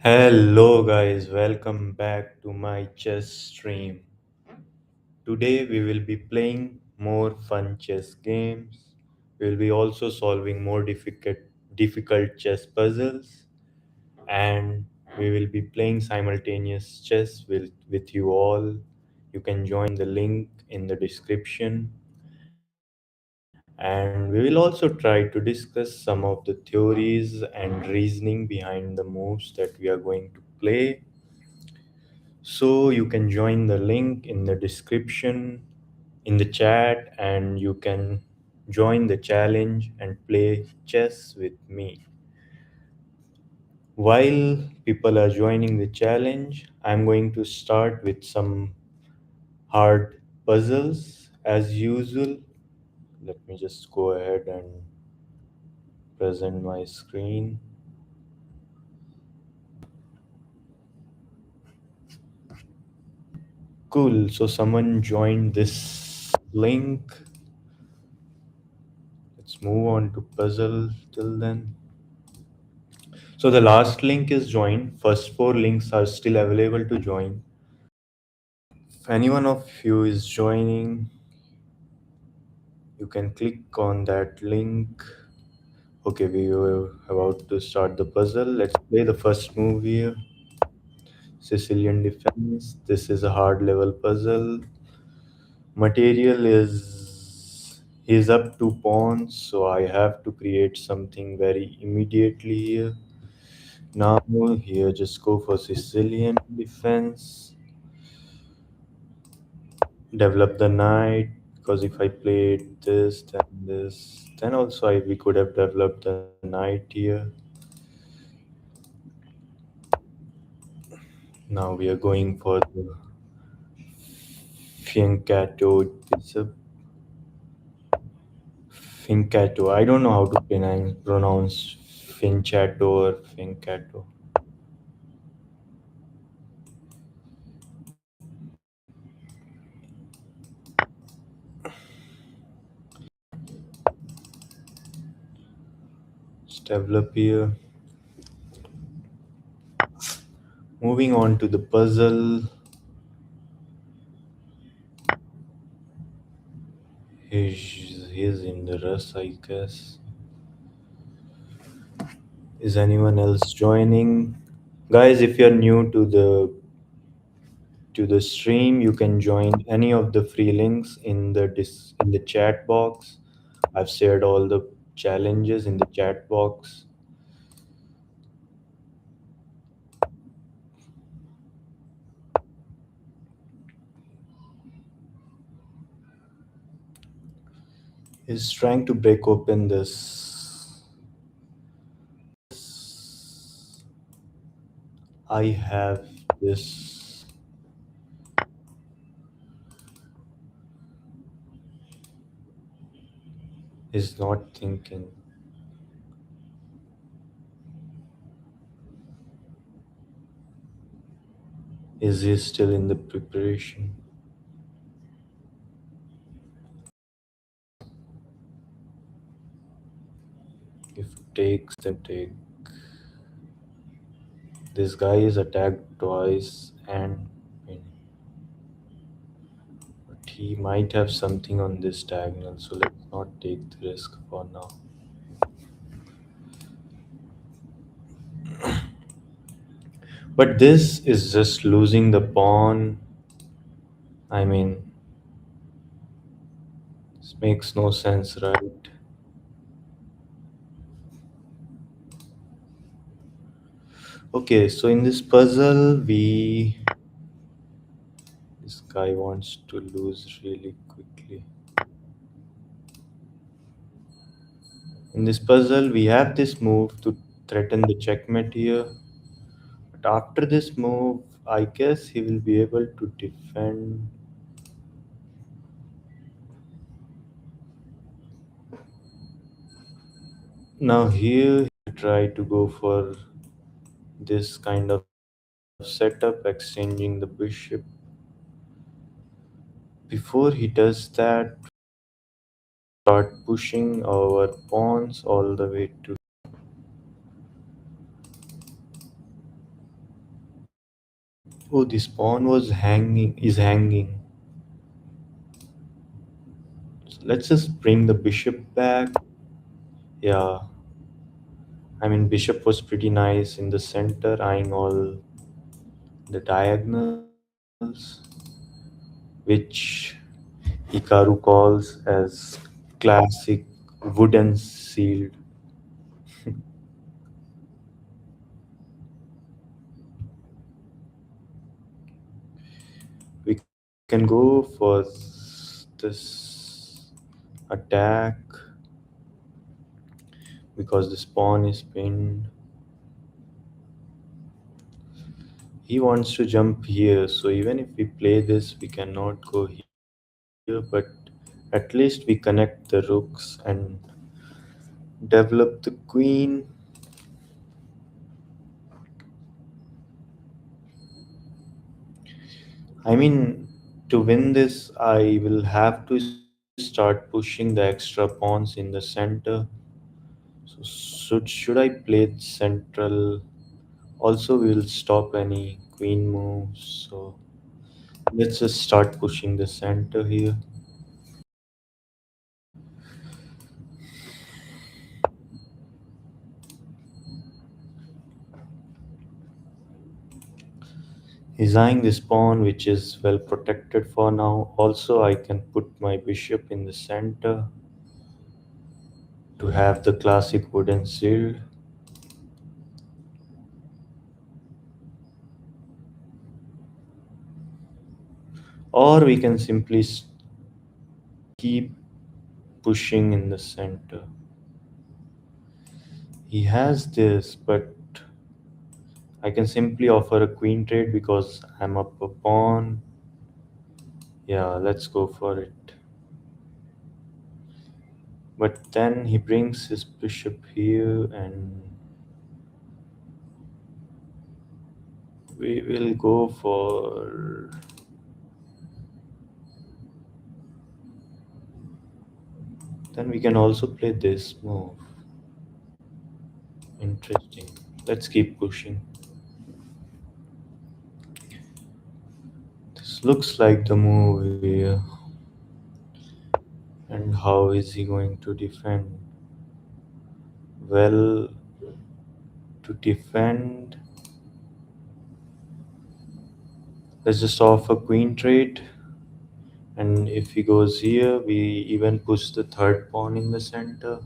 Hello, guys, welcome back to my chess stream. Today, we will be playing more fun chess games. We will be also solving more difficult chess puzzles, and we will be playing simultaneous chess with you all. You can join the link in the description, and we will also try to discuss some of the theories and reasoning behind the moves that we are going to play. So you can join the link in the description in the chat and you can join the challenge and play chess with me. While people are joining the challenge, I'm going to start with some hard puzzles as usual. Let me just go ahead and present my screen. Cool. So someone joined this link. Let's move on to puzzle till then. So the last link is joined. First four links are still available to join. If any one of you is joining, you can click on that link. Okay, we are about to start the puzzle. Let's play the first move here. Sicilian defense. This is a hard level puzzle. Material is up two pawns, so I have to create something very immediately here. Now here just go for Sicilian defense. Develop the knight, because if I played this, then also we could have developed the knight here. Now we are going for the fianchetto bishop. Fianchetto. I don't know how to pronounce fianchetto or fianchetto. Let's develop here. Moving on to the puzzle. He's in the rush, I guess. Is anyone else joining? Guys, if you're new to the stream, you can join any of the free links in in the chat box. I've shared all the challenges in the chat box. Is trying to break open this. I have this. Is not thinking. Is he still in the preparation? If takes, then take. This guy is attacked twice and but he might have something on this diagonal, so let's not take the risk for now. But this is just losing the pawn. I mean, this makes no sense, right? Okay, so in this puzzle, this guy wants to lose really quickly. In this puzzle, we have this move to threaten the checkmate here. But after this move, I guess he will be able to defend. Now here, he try to go for this kind of setup, exchanging the bishop. Before he does that, start pushing our pawns all the way to Oh, this pawn was hanging. Is hanging. So let's just bring the bishop back. Yeah, I mean bishop was pretty nice in the center, eyeing all the diagonals, which Hikaru calls as classic wooden sealed. We can go for this attack because this pawn is pinned. He wants to jump here, so even if we play this, we cannot go here, but at least we connect the rooks and develop the queen. I mean, to win this, I will have to start pushing the extra pawns in the center. So should I play central? Also, we will stop any queen moves. So let's just start pushing the center here. He's eyeing this pawn, which is well protected for now. Also, I can put my bishop in the center to have the classic wooden shield. Or we can simply keep pushing in the center. He has this, but I can simply offer a queen trade because I'm up a pawn. Yeah, let's go for it. But then he brings his bishop here, and we will go for. Then we can also play this move. Interesting. Let's keep pushing. This looks like the move here. And how is he going to defend? Well, to defend, let's just offer queen trade. And if he goes here, we even push the third pawn in the center.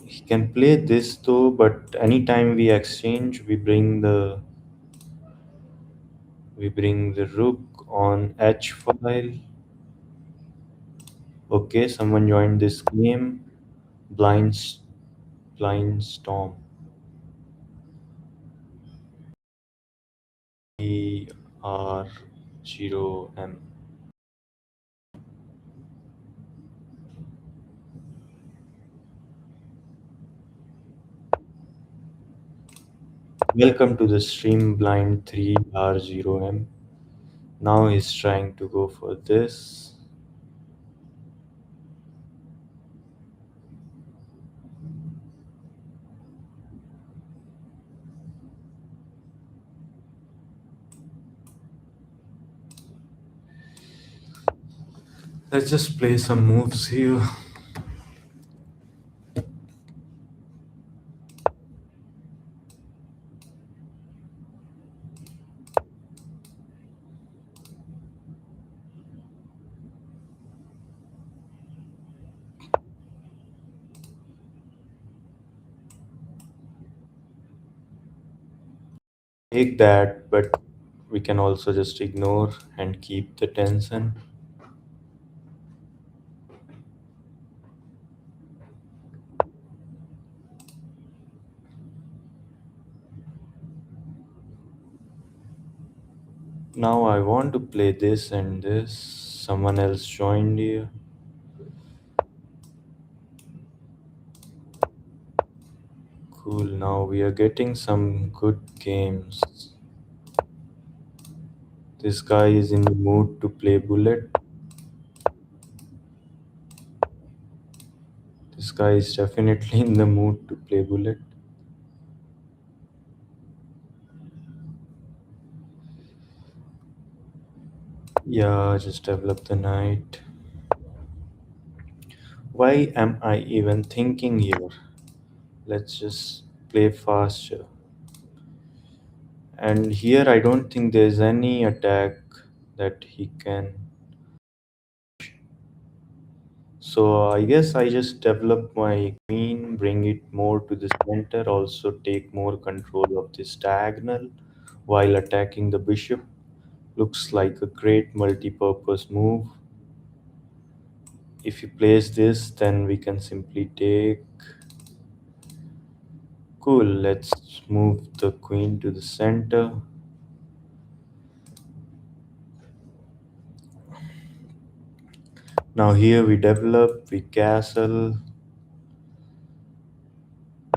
He can play this though, but anytime we exchange, we bring the rook on h file. Okay, someone joined this game. Blind blind storm. ER0M. Welcome to the stream blind 3R0M. Now he's trying to go for this. Let's just play some moves here. Take that, but we can also just ignore and keep the tension. Now I want to play this and this. Someone else joined here. Cool, now we are getting some good games. This guy is in the mood to play bullet. This This guy is definitely in the mood to play bullet. Yeah, just develop the knight. Why am I even thinking here? Let's just play faster. And here I don't think there's any attack that he can. So I guess I just develop my queen, bring it more to the center, also take more control of this diagonal while attacking the bishop. Looks like a great multi-purpose move. If you place this, then we can simply take. Cool, let's move the queen to the center. Now here we develop, we castle.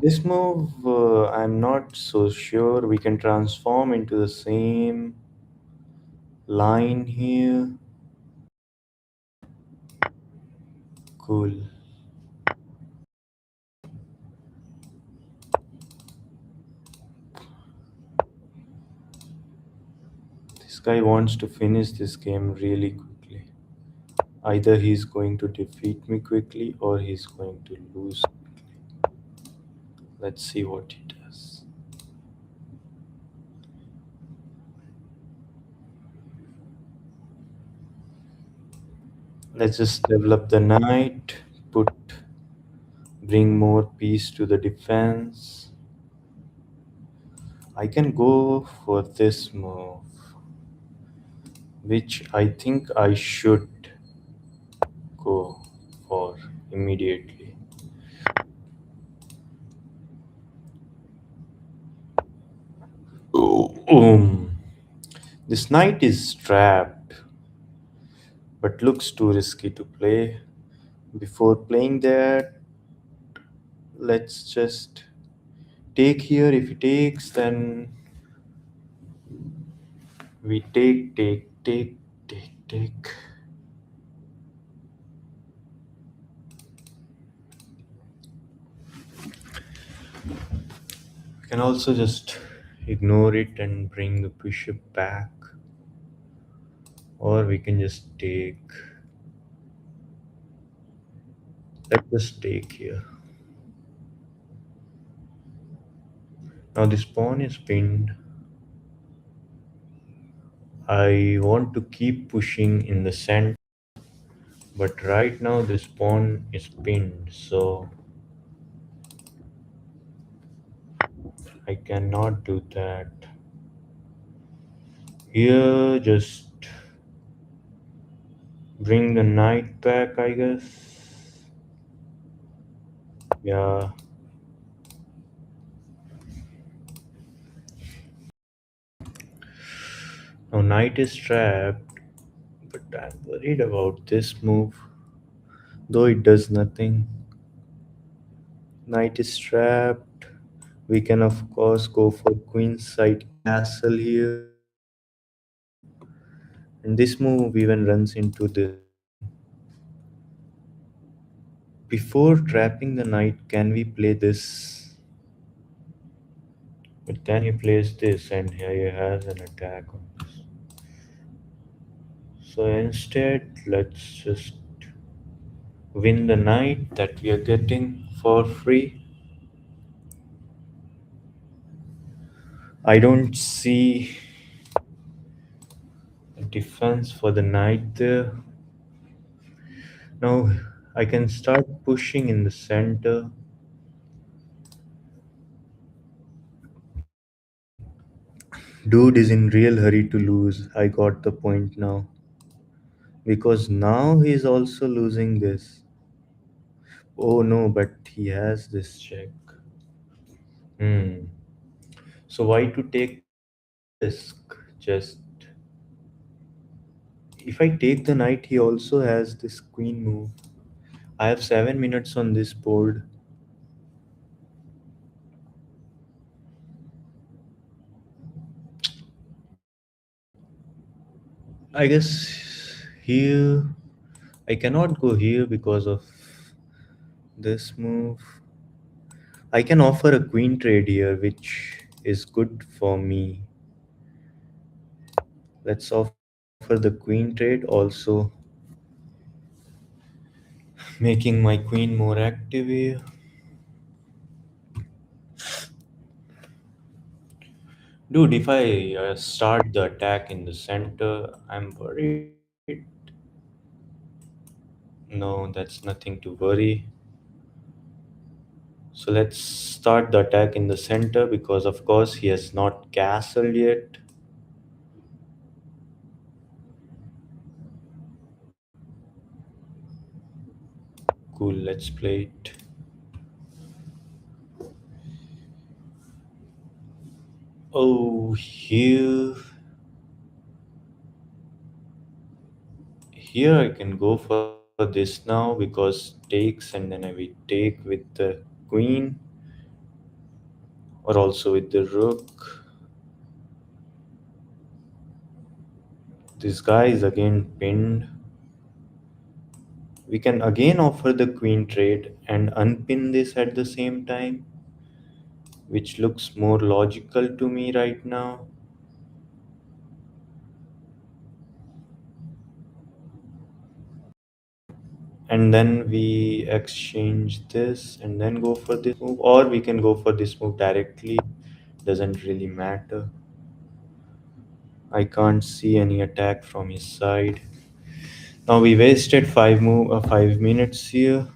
This move, I'm not so sure. We can transform into the same line here. Cool. This guy wants to finish this game really quickly. Either he's going to defeat me quickly or he's going to lose. Let's see what he does. Let's just develop the knight, put bring more piece to the defense. I can go for this move, which I think I should go for immediately. Oh, this knight is trapped, but looks too risky to play. Before playing that, let's just take here. If he takes, then we take. We can also just ignore it and bring the bishop back, or we can just take. Let's just take here. Now this pawn is pinned. I want to keep pushing in the center, but right now this pawn is pinned, so I cannot do that. Here, just bring the knight back, I guess. Yeah. Now knight is trapped, but I'm worried about this move, though it does nothing. Knight is trapped. We can of course go for queenside castle here. And this move even runs into the. Before trapping the knight, can we play this? But then he plays this and here he has an attack on this. So instead, let's just win the knight that we are getting for free. I don't see a defense for the knight there. Now I can start pushing in the center. Dude is in real hurry to lose. I got the point now. Because now he's also losing this. Oh no, but he has this check. Hmm. So why to take risk? Just if I take the knight, he also has this queen move. I have 7 minutes on this board. I guess here I cannot go here because of this move. I can offer a queen trade here, which is good for me. Let's offer the queen trade, also making my queen more active here. Dude, if I start the attack in the center, I'm worried. No, that's nothing to worry. So let's start the attack in the center because, of course, he has not castled yet. Cool, let's play it. Oh, here I can go for this now because takes, and then I will take with the queen or also with the rook. This guy is again pinned. We can again offer the queen trade and unpin this at the same time, which looks more logical to me right now. And then we exchange this and then go for this move, or we can go for this move directly. Doesn't really matter. I can't see any attack from his side. Now we wasted 5 minutes here.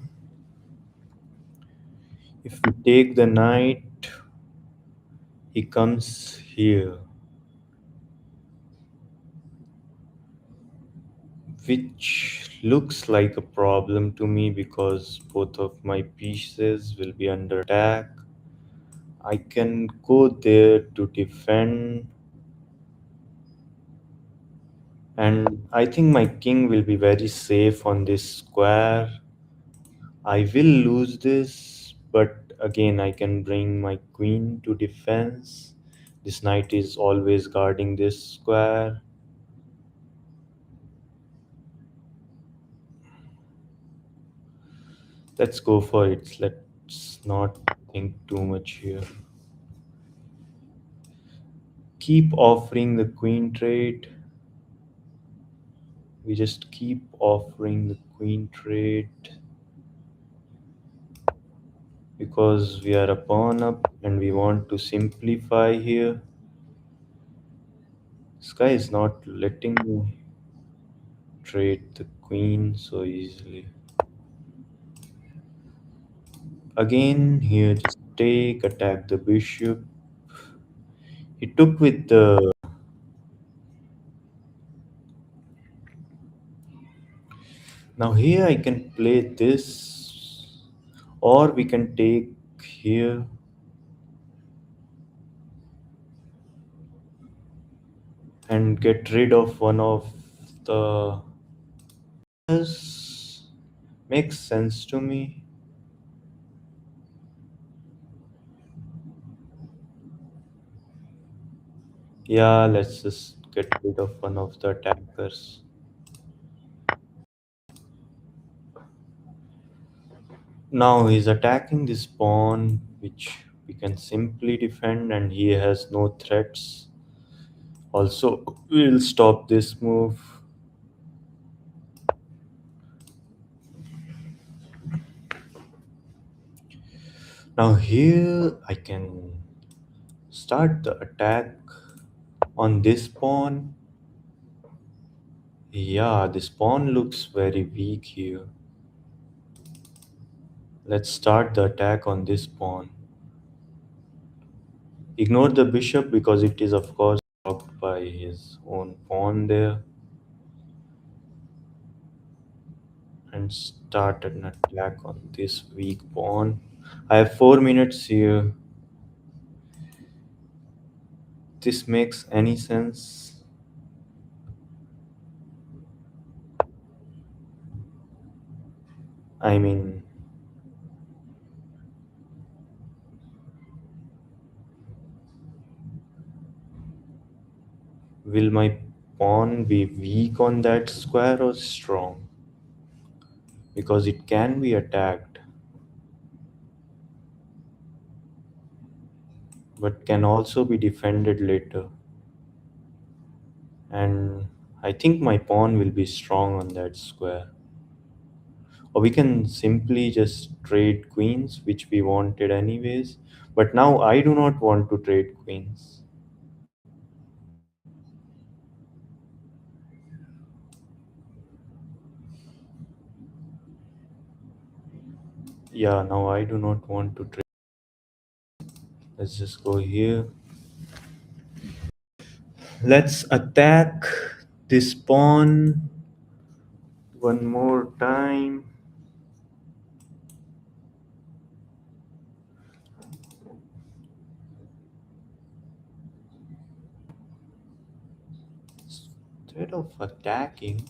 If we take the knight, he comes here, which looks like a problem to me because both of my pieces will be under attack. I can go there to defend, and I think my king will be very safe on this square. I will lose this, but again, I can bring my queen to defense. This knight is always guarding this square. Let's go for it. Let's not think too much here. Keep offering the queen trade. We just keep offering the queen trade because we are a pawn up and we want to simplify here. This guy is not letting me trade the queen so easily. Again, here just take, attack the bishop. He took with the. Now here I can play this, or we can take here and get rid of one of the. This makes sense to me. Yeah, let's just get rid of one of the attackers. Now he's attacking this pawn, which we can simply defend, and he has no threats. Also, we'll stop this move. Now here I can start the attack on this pawn. Yeah, this pawn looks very weak here. Let's start the attack on this pawn. Ignore the bishop because it is of course blocked by his own pawn there. And start an attack on this weak pawn. I have 4 minutes here. This makes any sense? I mean, will my pawn be weak on that square or strong? Because it can be attacked. but can also be defended later. And I think my pawn will be strong on that square. Or we can simply just trade queens, which we wanted anyways. But now I do not want to trade queens. Yeah, now I do not want to trade. Let's just go here. Let's attack this pawn one more time. Instead of attacking,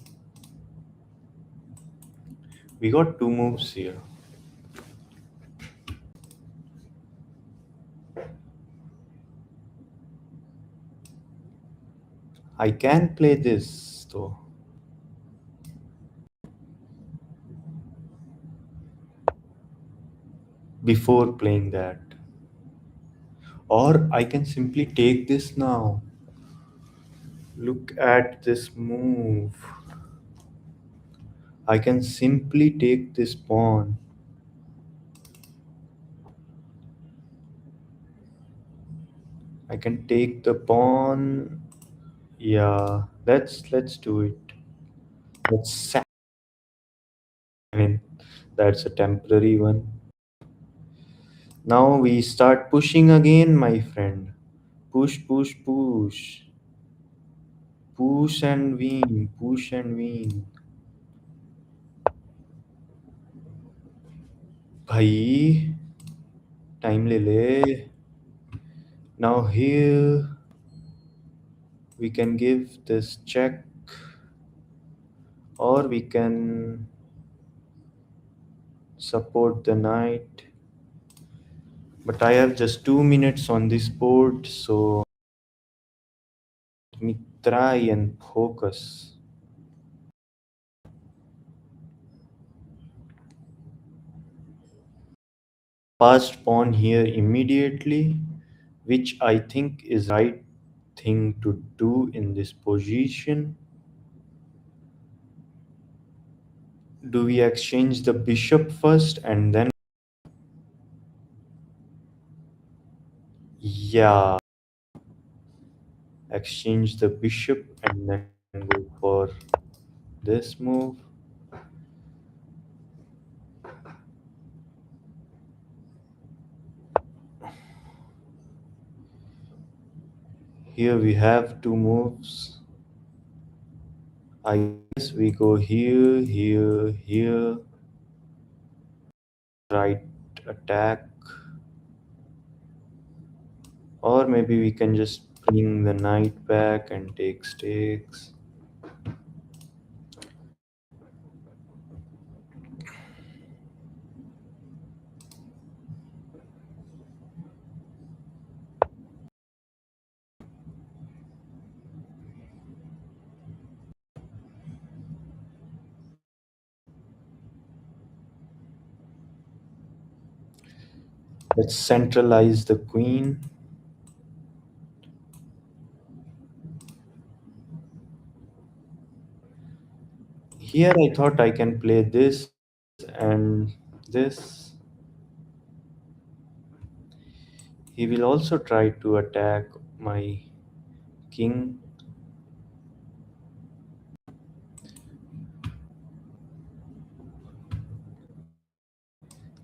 we got two moves here. I can play this though before playing that. Or I can simply take this now. Look at this move. I can simply take this pawn. I can take the pawn. Yeah, let's do it. Let's sack. I mean, that's a temporary one. Now we start pushing again, my friend. Push, push, push. Push and win. Push and win. भाई time ले ले. Now here we can give this check, or we can support the knight. But I have just 2 minutes on this board, so let me try and focus. Passed pawn here immediately, which I think is right thing to do in this position. Do we exchange the bishop first and then? Yeah, exchange the bishop and then go for this move. Here we have two moves. I guess we go here, here, here. Right attack. Or maybe we can just bring the knight back and take stakes. Let's centralize the queen. Here I thought I can play this and this. He will also try to attack my king.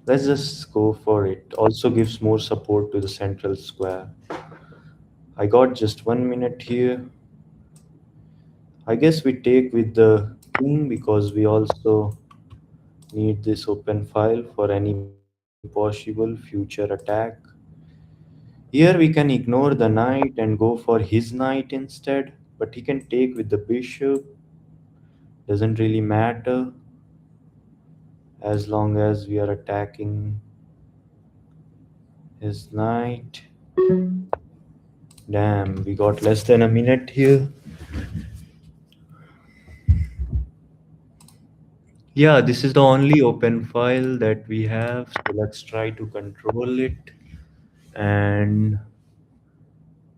Let's just go for it. Also gives more support to the central square. I got just 1 minute here. I guess we take with the king because we also need this open file for any possible future attack. Here we can ignore the knight and go for his knight instead, but he can take with the bishop. Doesn't really matter as long as we are attacking his knight. Damn, we got less than a minute here. Yeah, this is the only open file that we have, so let's try to control it. And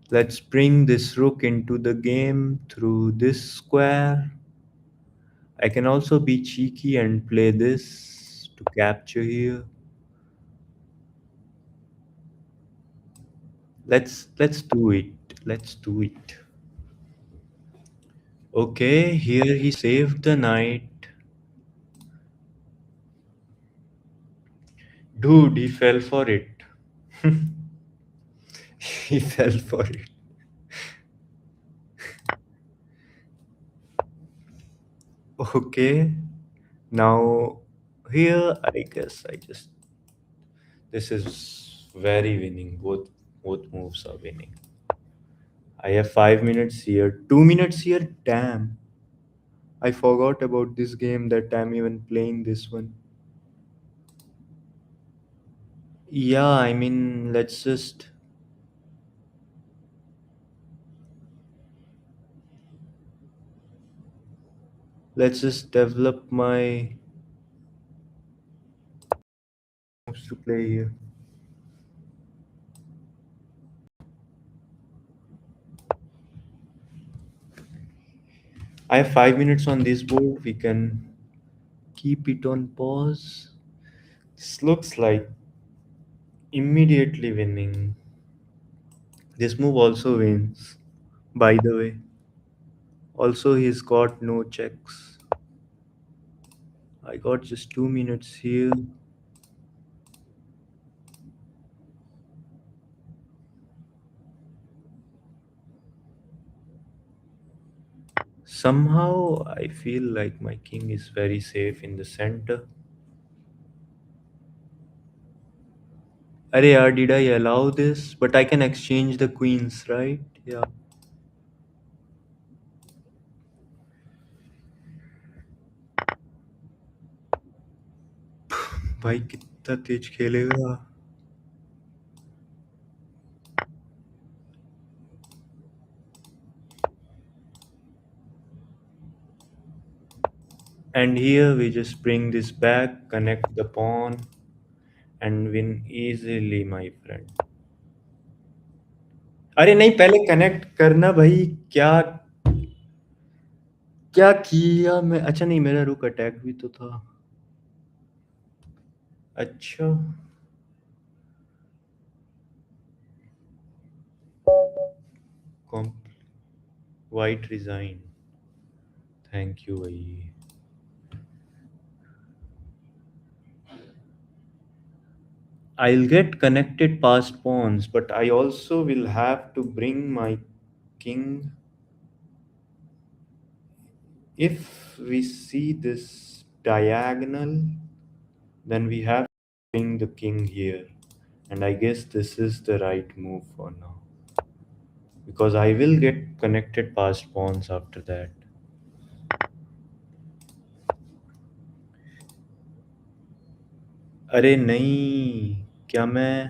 Let's bring this rook into the game through this square. I can also be cheeky and play this to capture here. Let's do it. Let's do it. Okay, here he saved the knight. Dude, he fell for it. He fell for it. Okay. Now here I guess I just this is very winning. Both moves are winning. I have 5 minutes here. 2 minutes here? Damn. I forgot about this game that I'm even playing this one. Yeah, I mean let's just develop my moves to play here. I have 5 minutes on this board. We can keep it on pause. This looks like immediately winning. This move also wins, by the way. Also, he's got no checks. I got just 2 minutes here. Somehow, I feel like my king is very safe in the center. Arey yaar, did I allow this? But I can exchange the queens, right? Yeah. भाई कितना तेज खेलेगा. And here we just bring this back, connect the pawn, and win easily, my friend. अरे नहीं पहले connect करना भाई. क्या क्या किया मैं? अच्छा नहीं, मेरा रुक अटैक भी तो था. अच्छा. Com white resign. Thank you भाई. I'll get connected past pawns, but I also will have to bring my king. If we see this diagonal, then we have to bring the king here. And I guess this is the right move for now. Because I will get connected past pawns after that. अरे नहीं. क्या मैं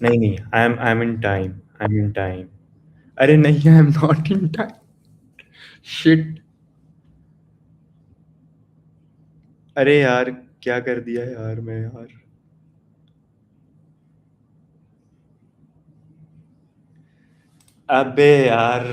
नहीं नहीं I am in time. I am in time. अरे नहीं, I am not in time. Shit. अरे यार, क्या कर दिया यार मैं यार. अबे यार.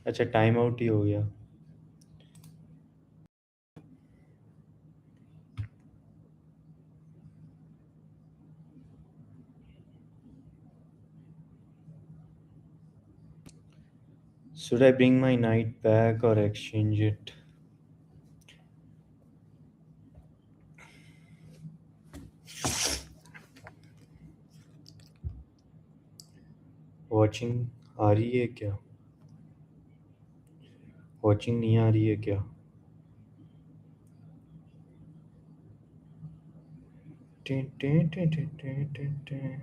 अच्छा, टाइम आउट ही हो गया. Should I bring my knight back or exchange it? Watching आ रही है क्या? वॉचिंग नहीं आ रही है क्या? टिन टिन टिन टिन टिन टिन टिन.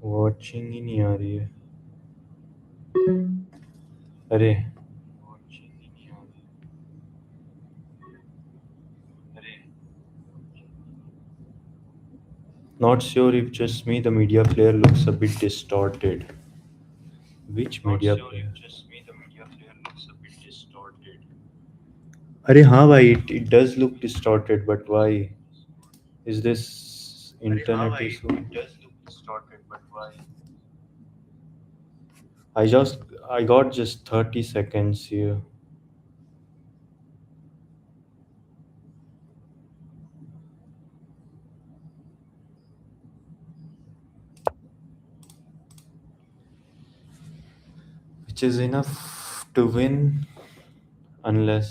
वॉचिंग ही नहीं आ रही है. अरे. Not sure if just me, the media player looks a bit distorted. Which media player? अरे हाँ भाई, it does look distorted, but why? Is this internet issue? I just I got just 30 seconds here. Which is enough to win unless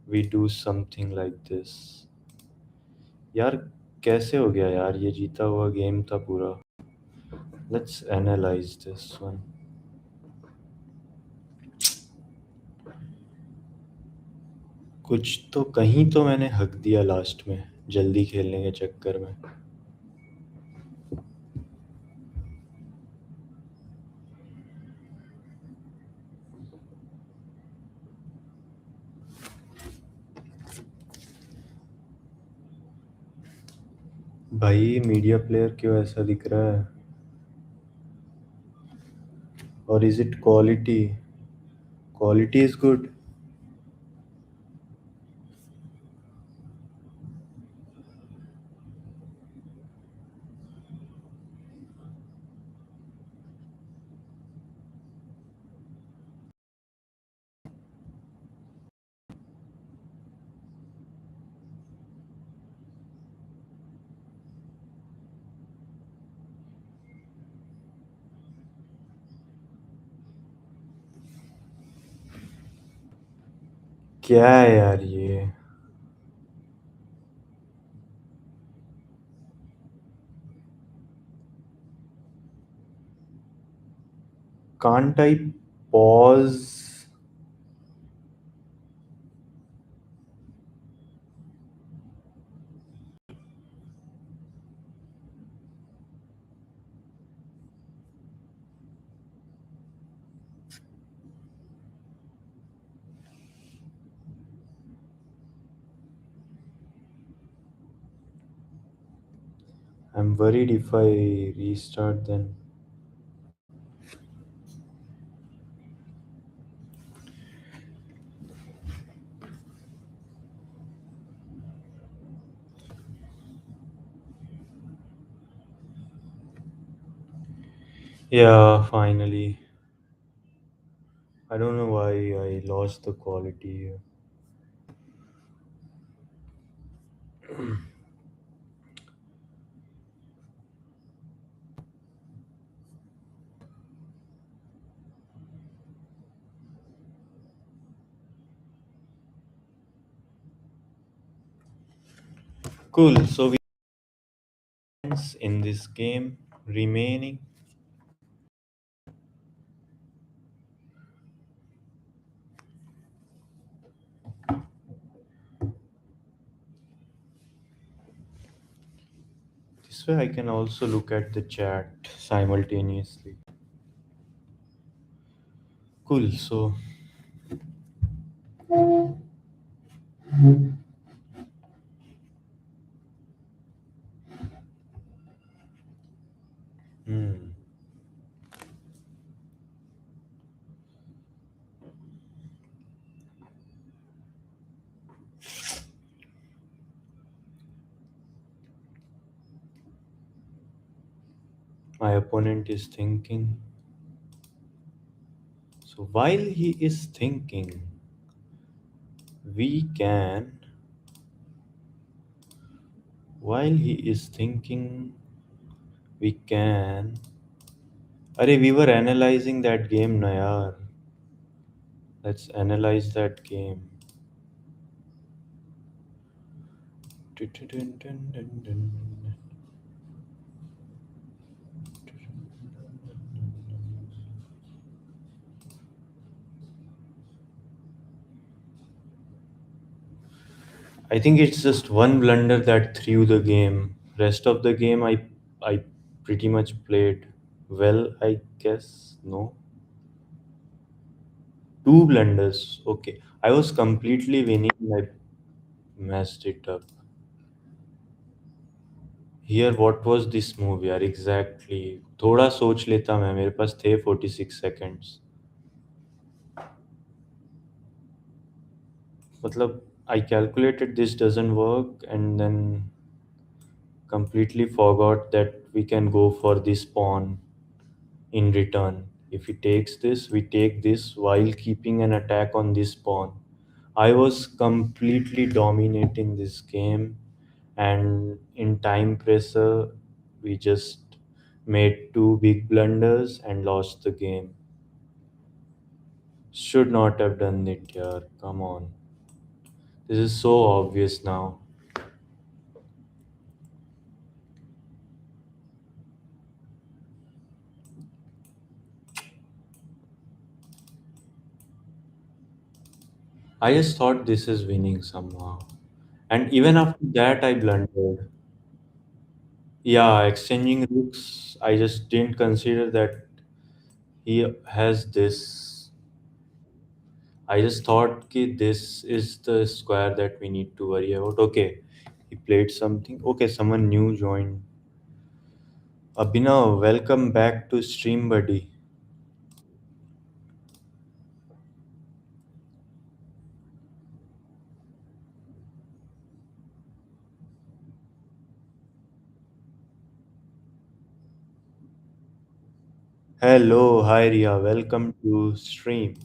we do something like this. यार कैसे हो गया यार, ये जीता हुआ गेम था पूरा. Let's analyze this one. कुछ तो कहीं तो मैंने हक दिया लास्ट में जल्दी खेलने के चक्कर में. भाई मीडिया प्लेयर क्यों ऐसा दिख रहा है? और is it quality? Quality is good. क्या है यार ये? Can't I pause? I'm worried if I restart then. Yeah, finally. I don't know why I lost the quality here. Cool. So we in this game remaining. This way I can also look at the chat simultaneously. Cool. So hmm, my opponent is thinking. So while he is thinking, we can. While he is thinking, we can. Arey, we were analyzing that game, na yaar. Let's analyze that game. I think it's just one blunder that threw the game. Rest of the game, I pretty much played well, I guess. No, two blunders. Okay, I was completely winning. I messed it up. Here what was this move यार exactly. थोड़ा सोच लेता मैं, मेरे पास थे 46 seconds. मतलब I calculated this doesn't work and then completely forgot that we can go for this pawn in return. If he takes this, we take this while keeping an attack on this pawn. I was completely dominating this game, and in time pressure, we just made two big blunders and lost the game. Should not have done it here. Come on. This is so obvious now. I just thought this is winning somehow. And even after that, I blundered. Yeah, exchanging rooks, I just didn't consider that he has this. I just thought ki this is the square that we need to worry about. Okay, he played something. Okay, someone new joined. Abhinav, welcome back to stream, buddy. Hello, hi Ria, welcome to stream.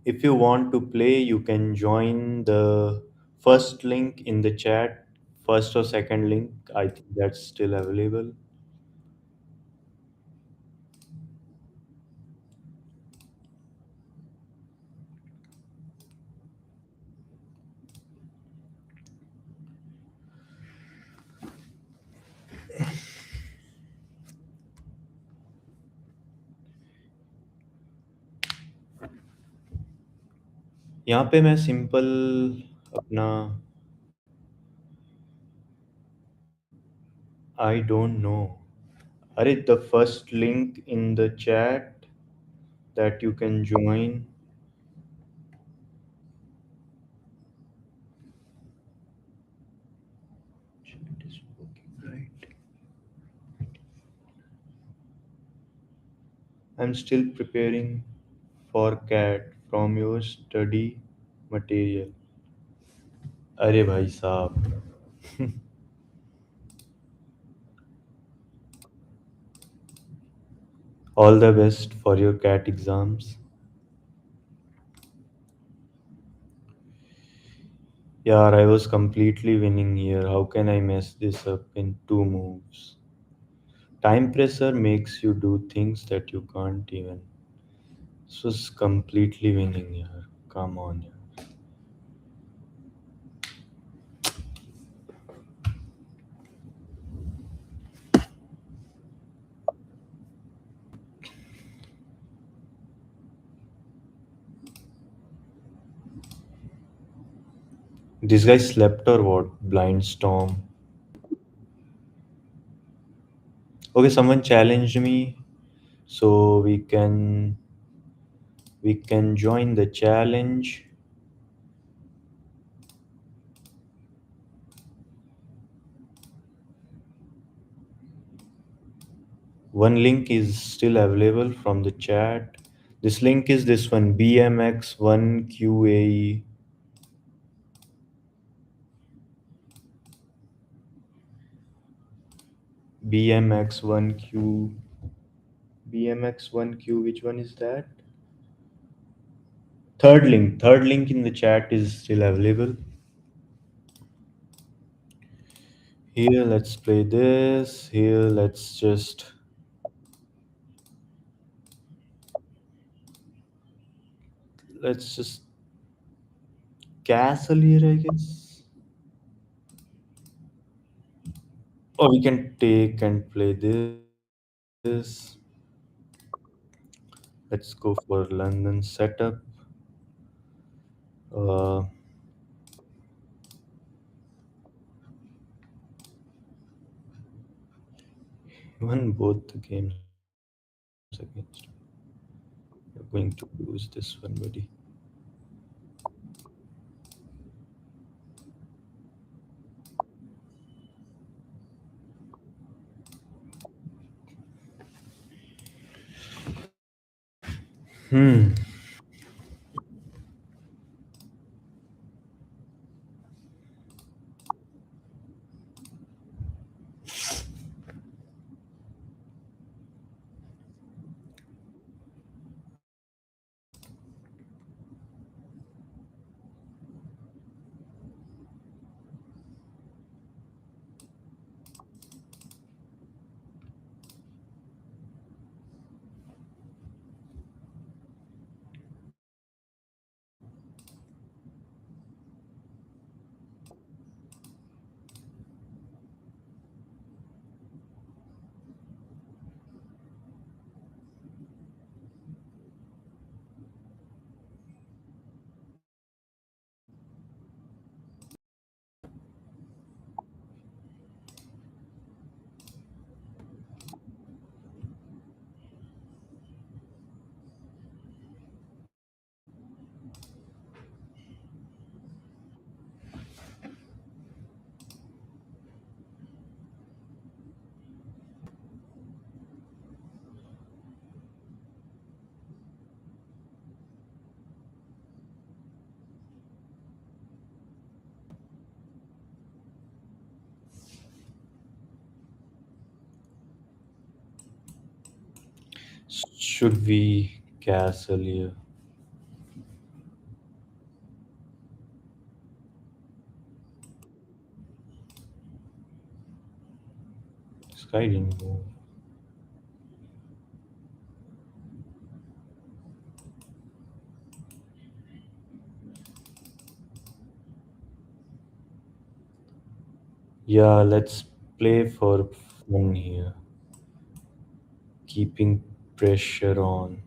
If you want to play, you can join the first link in the chat, first or second link. I think that's still available. यहाँ पे मैं simple अपना I don't know अरे the first link in the chat that you can join. Chat is working, right? I'm still preparing for cat from your study material. अरे भाई साहब, all the best for your cat exams. Yeah, I was completely winning here. How can I mess this up in two moves? Time pressure makes you do things that you can't even. This was completely winning here. Come on, yeah. This guy slept or what? Blind storm. Okay, someone challenged me, so we can join the challenge. One link is still available from the chat. This link is this one, BMX1QAE. BMX1Q. BMX1Q, which one is that? Third link in the chat is still available. Here, let's play this. Here, let's just castle here, I guess. Or we can take and play this. Let's go for London setup. Uh, won both the games against. You're going to lose this one, buddy. Hmm. Should we castle here? Sky didn't move. Yeah, let's play for fun here. Keeping pressure on.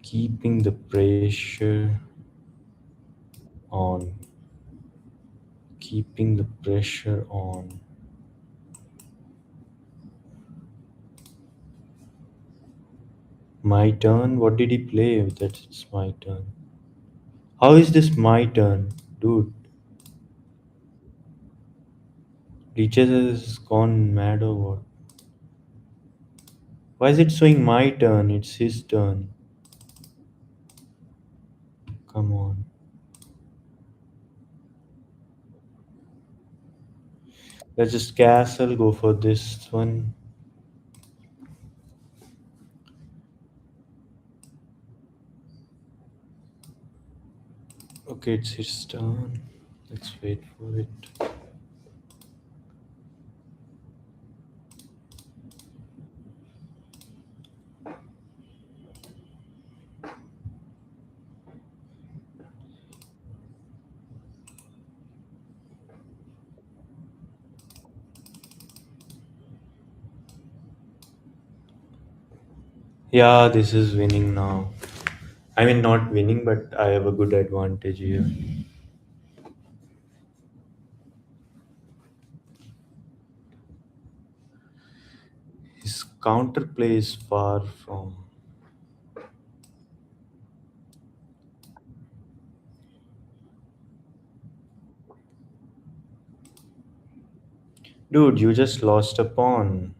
Keeping the pressure on. Keeping the pressure on. My turn? What did he play? That it's my turn. How is this my turn? Dude, Lichess has gone mad or what? Why is it showing my turn? It's his turn. Come on. Let's just castle, go for this one. Okay, it's his turn. Let's wait for it. Yeah, this is winning now. I mean, not winning, but I have a good advantage here. His counterplay is far from. Dude, you just lost a pawn.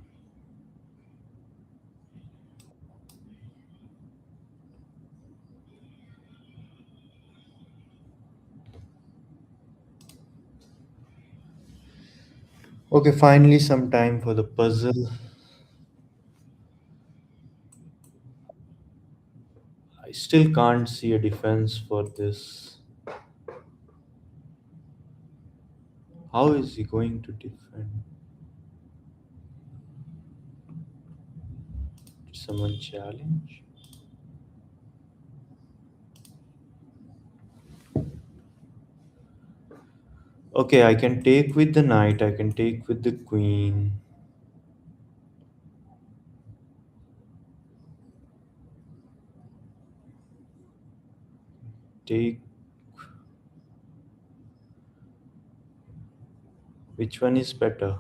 Okay, finally, some time for the puzzle. I still can't see a defense for this. How is he going to defend? Did someone challenge? Okay, I can take with the knight, I can take with the queen. Take which one is better?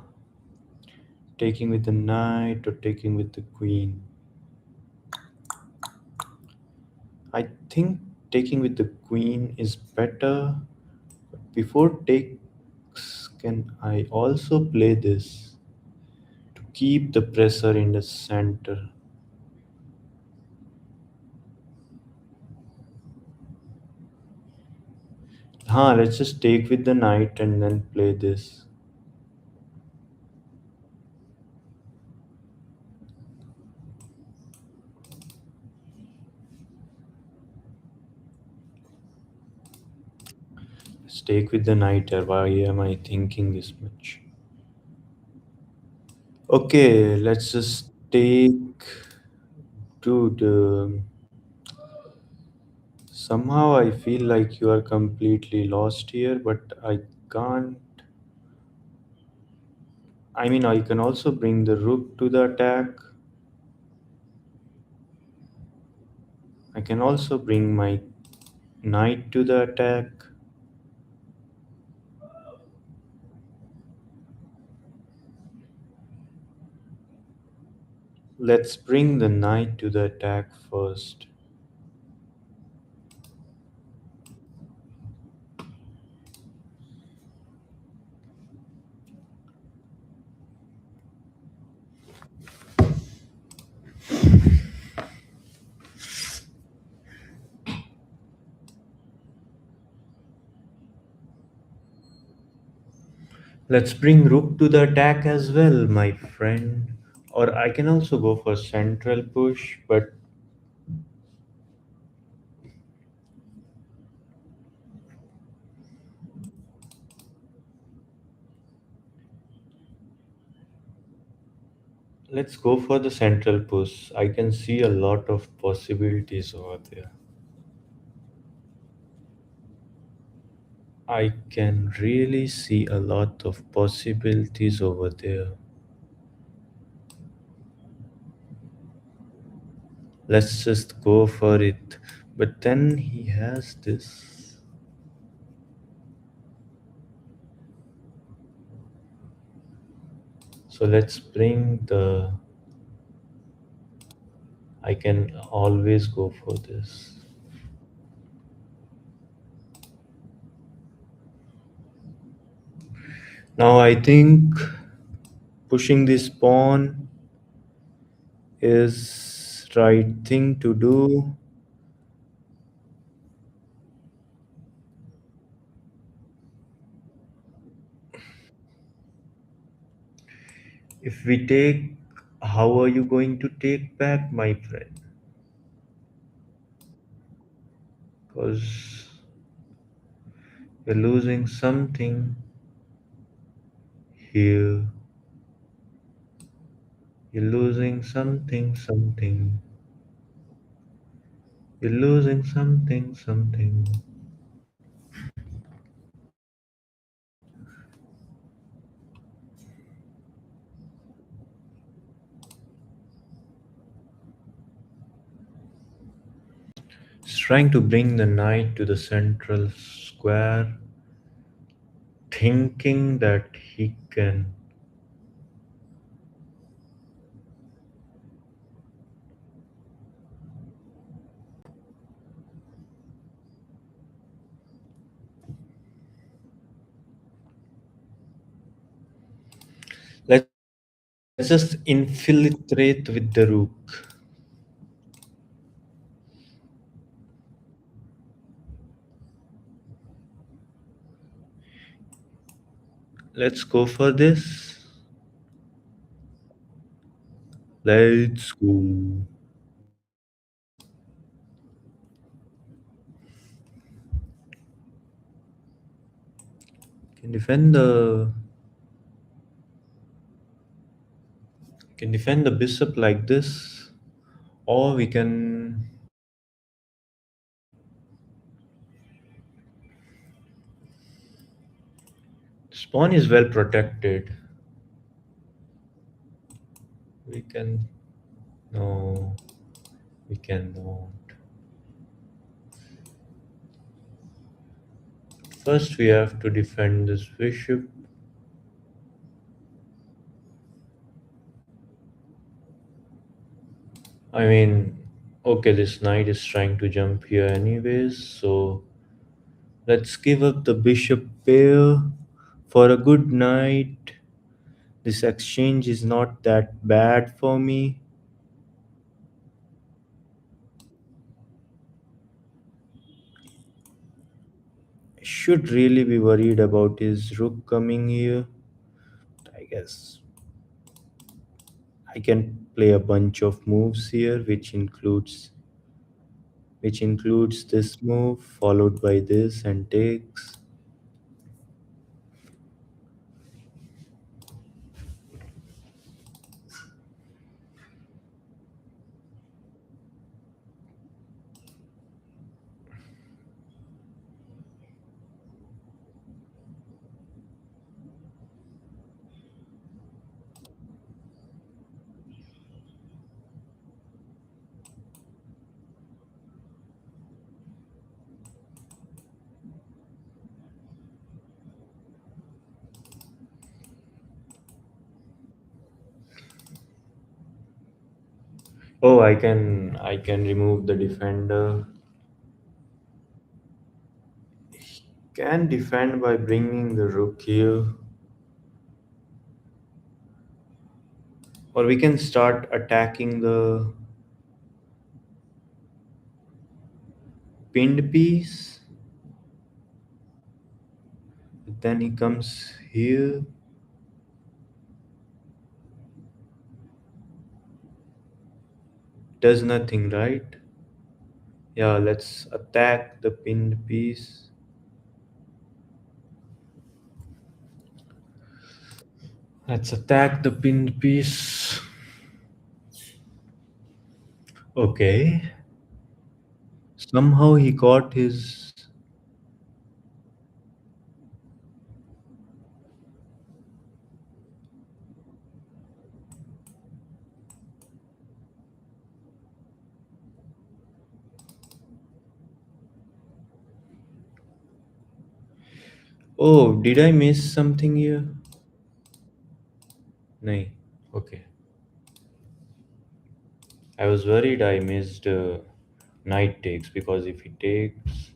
Taking with the knight or taking with the queen? I think. taking with the queen is better. Before takes, can I also play this to keep the pressure in the center? Let's just take with the knight and then play this. Let's take with the knight here. Why am I thinking this much? Okay, let's just take. Dude, somehow I feel like you are completely lost here, but I can't. I mean, I can also bring the rook to the attack. I can also bring my knight to the attack. Let's bring the knight to the attack first. Let's bring rook to the attack as well, my friend. Or I can also go for central push, but let's go for the central push. I can see a lot of possibilities over there. I can really see a lot of possibilities over there. Let's just go for it. But then he has this. So let's bring the. I can always go for this. Now I think pushing this pawn is right thing to do. If we take, how are you going to take back, my friend? Because you're losing something here. You're losing something, something. You're losing something, something. He's trying to bring the knight to the central square, thinking that he can. Let's just infiltrate with the rook. Let's go for this. Let's go. Can defend the can defend the bishop like this, or we can. This pawn is well protected. We can. No, we cannot. First, we have to defend this bishop. I mean, Okay, this knight is trying to jump here anyways, so let's give up the bishop pair for a good knight. This exchange is not that bad for me. I should really be worried about his rook coming here. I guess I can play a bunch of moves here, which includes this move followed by this and takes. Oh, I can remove the defender. Can defend by bringing the rook here, or we can start attacking the pinned piece. Then he comes here, does nothing, right? Yeah, let's attack the pinned piece. Let's attack the pinned piece. Okay. Somehow he got his. Oh, did I miss something here? No. Okay. I was worried I missed knight takes because if he takes,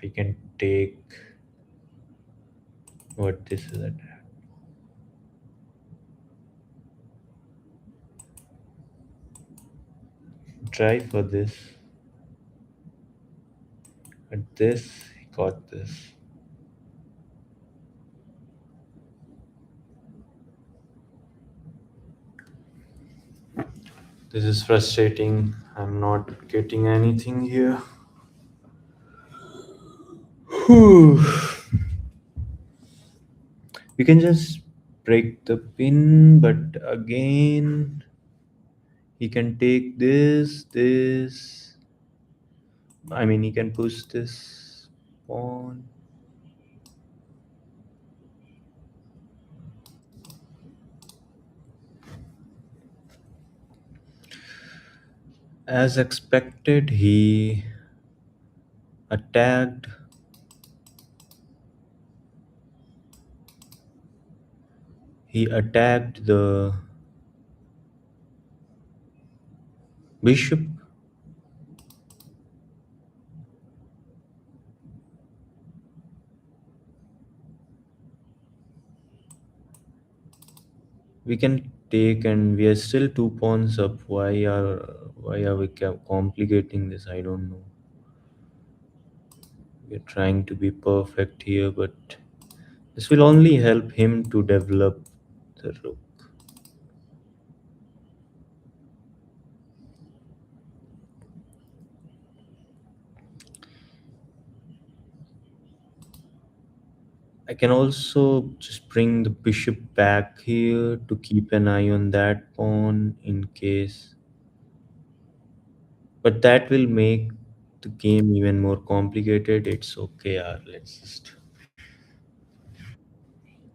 I can take what this is. Try for this. At this, he got this. This is frustrating. I'm not getting anything here. Whew. We can just break the pin, but again, he can take this. I mean, he can push this pawn. As expected, attacked. He attacked the bishop. We can take, and we are still two pawns up. Why are we complicating this? I don't know. We're trying to be perfect here, but this will only help him to develop the rook. I can also just bring the bishop back here to keep an eye on that pawn in case. But that will make the game even more complicated. It's okay, yaar.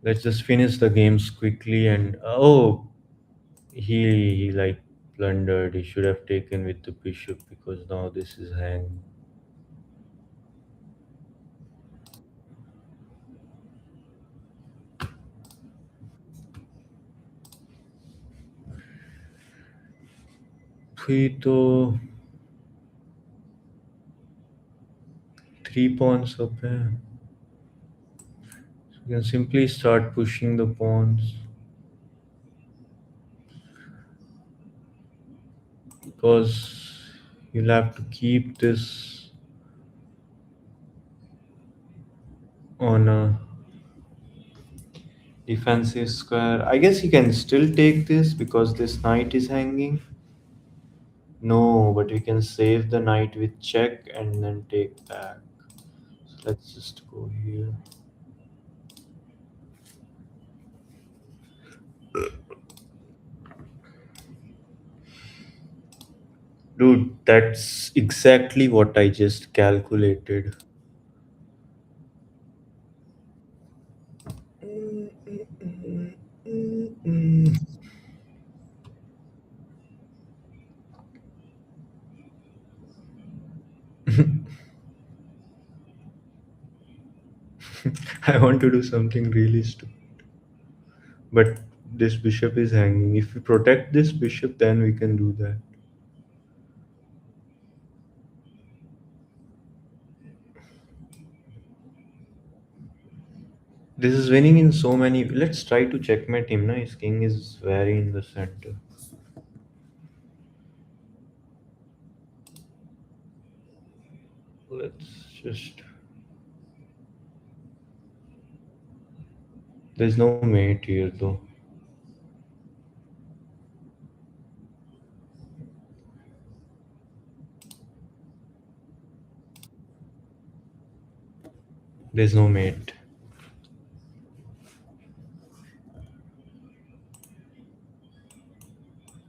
Let's just finish the games quickly. And oh, he like blundered. He should have taken with the bishop because now this is hang. ही तो 3 pawns up है. You can simply start pushing the pawns because you'll have to keep this on a defensive square. I guess he can still take this because this knight is hanging. No, but we can save the knight with check and then take back. So let's just go here. Dude, that's exactly what I just calculated. I want to do something really stupid. But this bishop is hanging. If we protect this bishop, then we can do that. This is winning in so many. Let's try to checkmate him. Na? His king is very in the center. Let's just. There's no mate here though. There's no mate.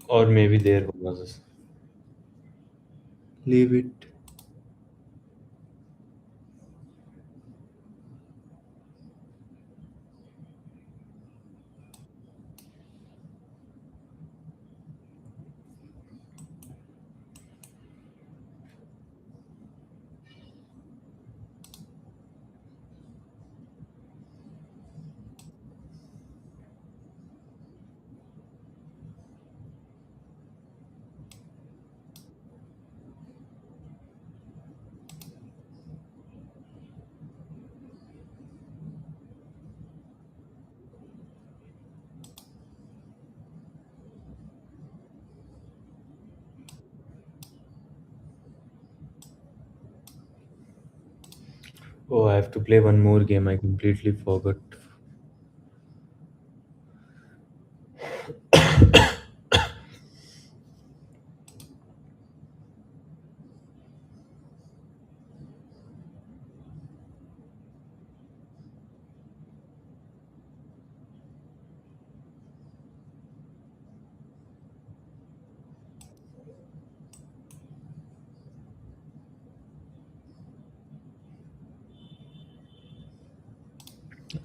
Or maybe there was. Leave it. Oh, I have to play one more game. I completely forgot.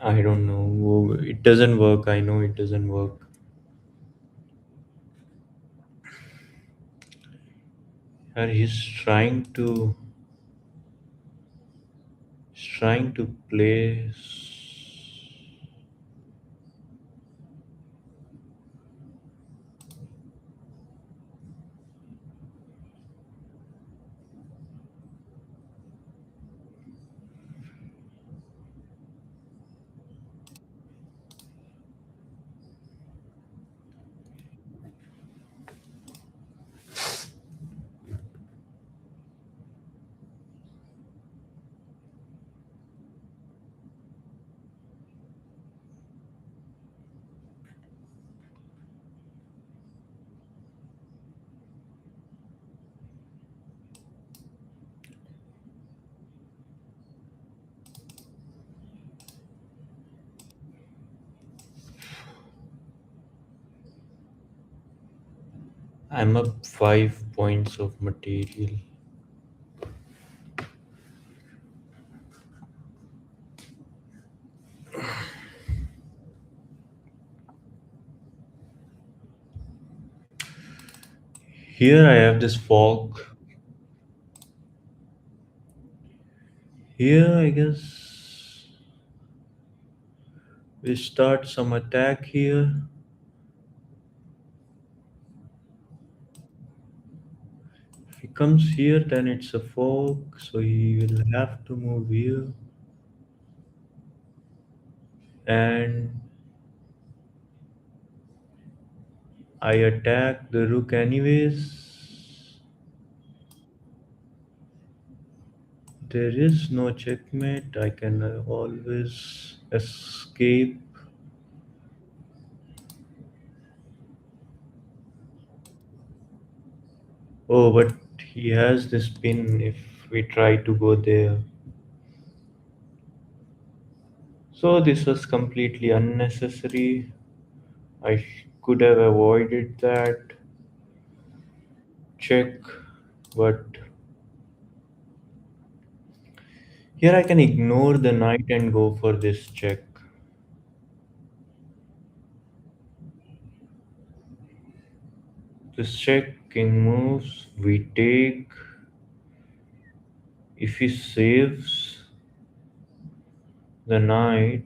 I don't know. Oh, it doesn't work. I know it doesn't work. And he's trying to play. I'm up 5 points of material. Here I have this fork. Here I guess we start some attack here. comes here, then it's a fork, so he will have to move here. And I attack the rook anyways. There is no checkmate. I can always escape. Oh, but he has this pin if we try to go there. So this was completely unnecessary. Could have avoided that check, but here I can ignore the knight and go for this check. This check, king moves, we take. If he saves the knight,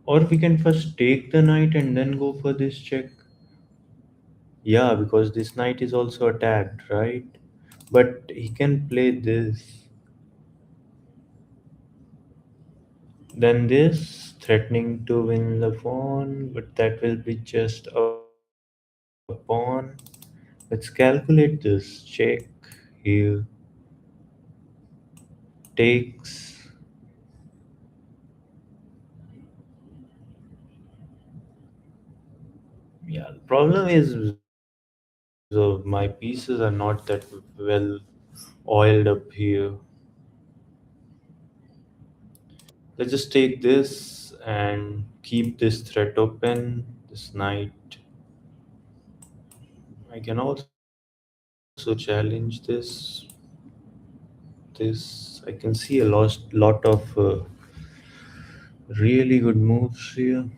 or we can first take the knight and then go for this check. Yeah, because this knight is also attacked, right? But he can play this. Then this, threatening to win the pawn, but that will be just a pawn. Let's calculate this. Check here takes. Yeah, the problem is my pieces are not that well oiled up here. Let's just take this and keep this threat open. This knight. I can also challenge this. I can see a lot of really good moves here.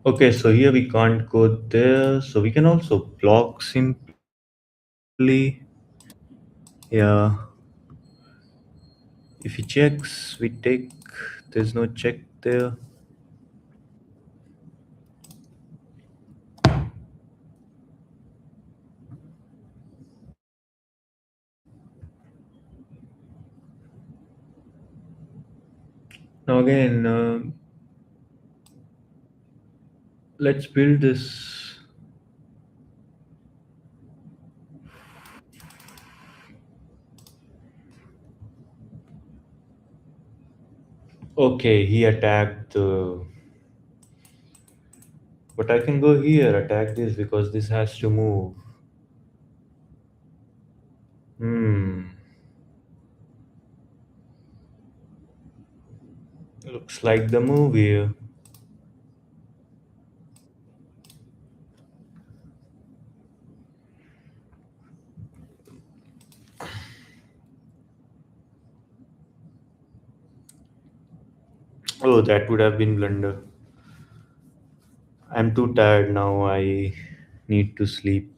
Okay, so here we can't go there. So we can also block simply. Yeah, if he checks, we take. There's no check there. Now again, let's build this. Okay, he attacked the. But I can go here, attack this because this has to move. Hmm. Looks like the move here. Oh, that would have been blunder. I'm too tired now. I need to sleep.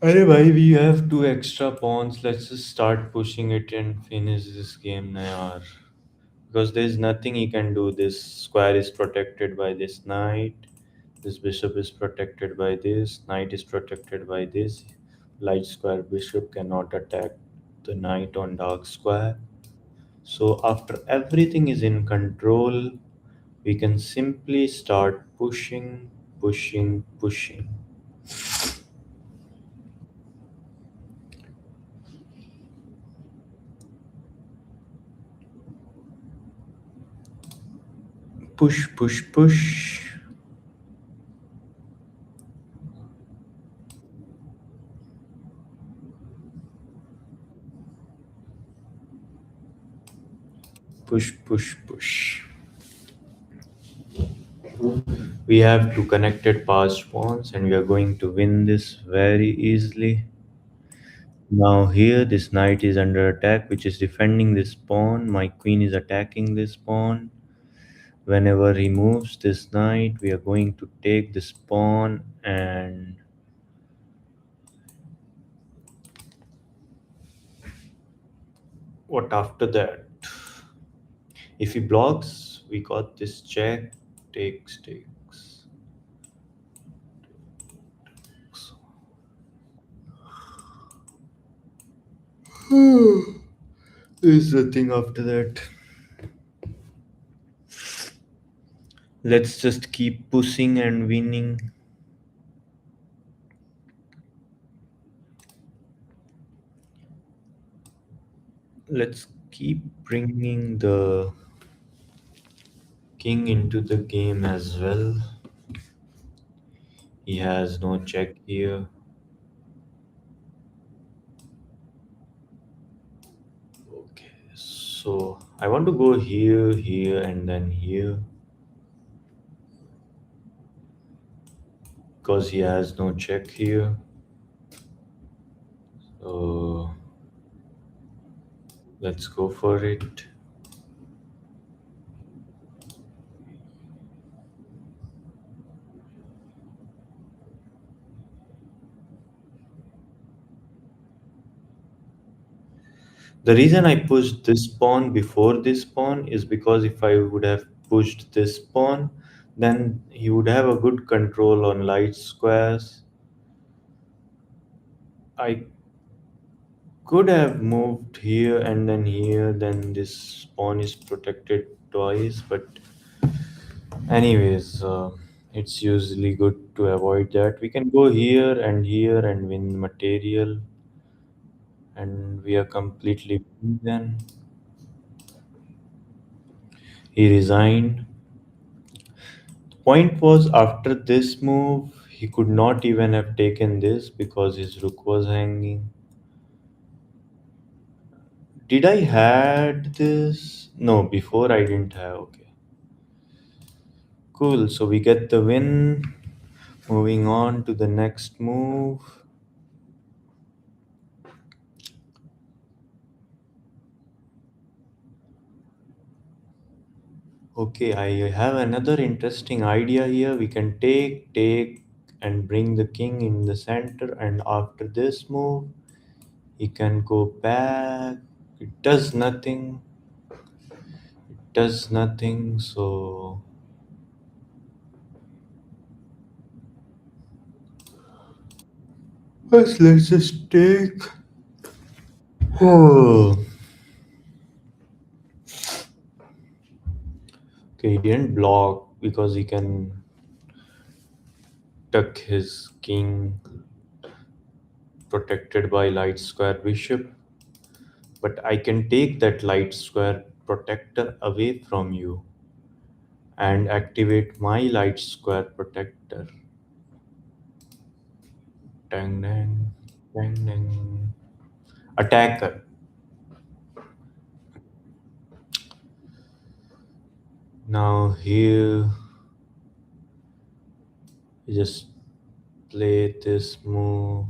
Arey bhai, we have two extra pawns. Let's just start pushing it and finish this game now, yaar. Because there's nothing he can do. This square is protected by this knight. This bishop is protected by this. Knight is protected by this. Light square bishop cannot attack the knight on dark square. So after everything is in control, we can simply start pushing, pushing, pushing. Push, push, push. Push, push, push. We have two connected passed pawns and we are going to win this very easily. Now here this knight is under attack which is defending this pawn. My queen is attacking this pawn. Whenever he moves this knight, we are going to take this pawn and what after that? If he blocks, we got this check. Takes. Is the thing after that. Let's just keep pushing and winning. Let's keep bringing the king into the game as well. He has no check here. Okay, so I want to go here, here, and then here because he has no check here. So let's go for it. The reason I pushed this pawn before this pawn is because if I would have pushed this pawn, then he would have a good control on light squares. I could have moved here and then here, then this pawn is protected twice, but anyways, it's usually good to avoid that. We can go here and win material, and we are completely then. He resigned. Point was after this move, he could not even have taken this because his rook was hanging. Did I had this? No, before I didn't have. Okay, cool. So we get the win. Moving on to the next move. Okay, I have another interesting idea here. We can take, and bring the king in the center. And after this move, he can go back. It does nothing. It does nothing. So let's just take. Oh, okay, he didn't block because he can tuck his king protected by light square bishop. But I can take that light square protector away from you and activate my light square protector. Dang, dang, dang, dang. Attacker. Now here, you just play this move.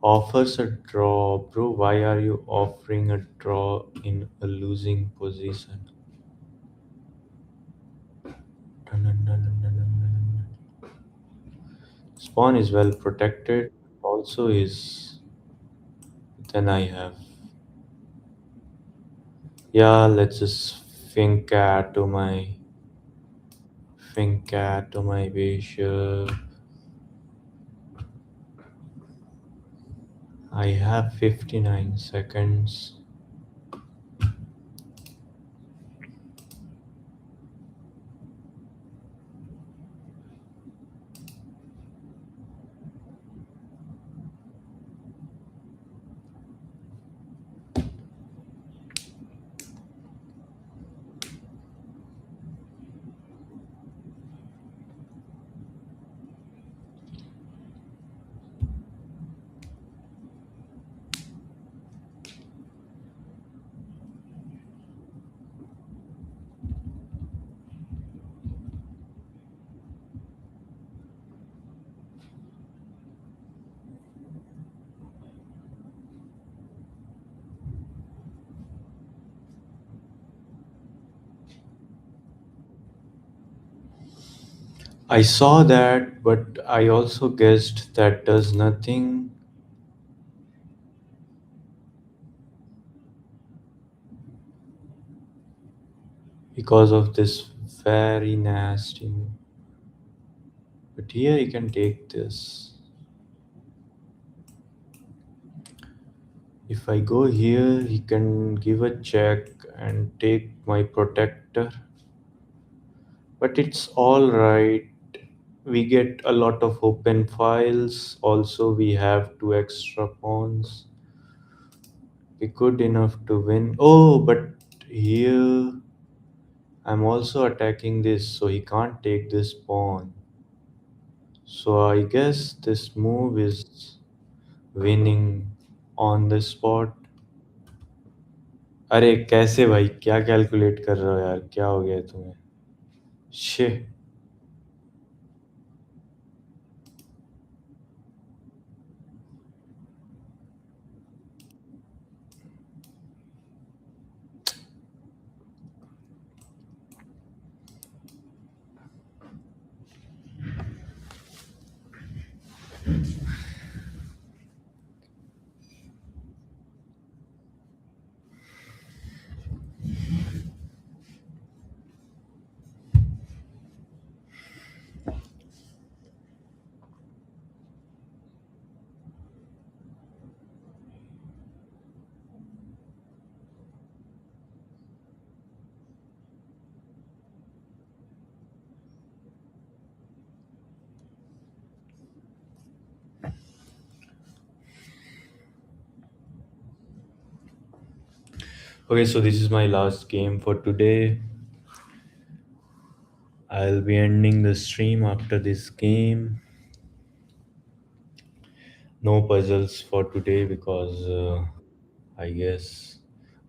Offers a draw. Bro, why are you offering a draw in a losing position? Dun, dun, dun, dun, dun, dun, dun. Spawn is well protected. Also is. Then I have. Yeah, let's just think to my bishop. I have 59 seconds. I saw that, but I also guessed that does nothing. because of this very nasty move. But here he can take this. If I go here, he can give a check and take my protector. But it's all right. We get a lot of open files. Also, we have two extra pawns. Be good enough to win. Oh, but here I'm also attacking this, so he can't take this pawn. So I guess this move is winning on the spot. अरे कैसे भाई क्या calculate कर रहे हो यार क्या हो गया तुम्हें शे Okay, so this is my last game for today. I'll be ending the stream after this game. No puzzles for today because I guess.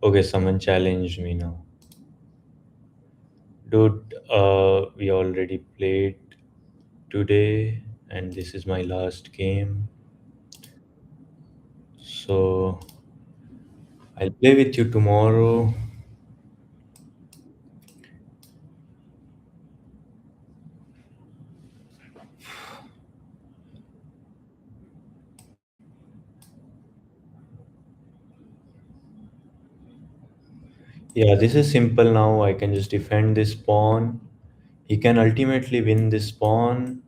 Okay, someone challenged me now. Dude, we already played today, and this is my last game. So I'll play with you tomorrow. Yeah, this is simple now. I can just defend this pawn. He can ultimately win this pawn,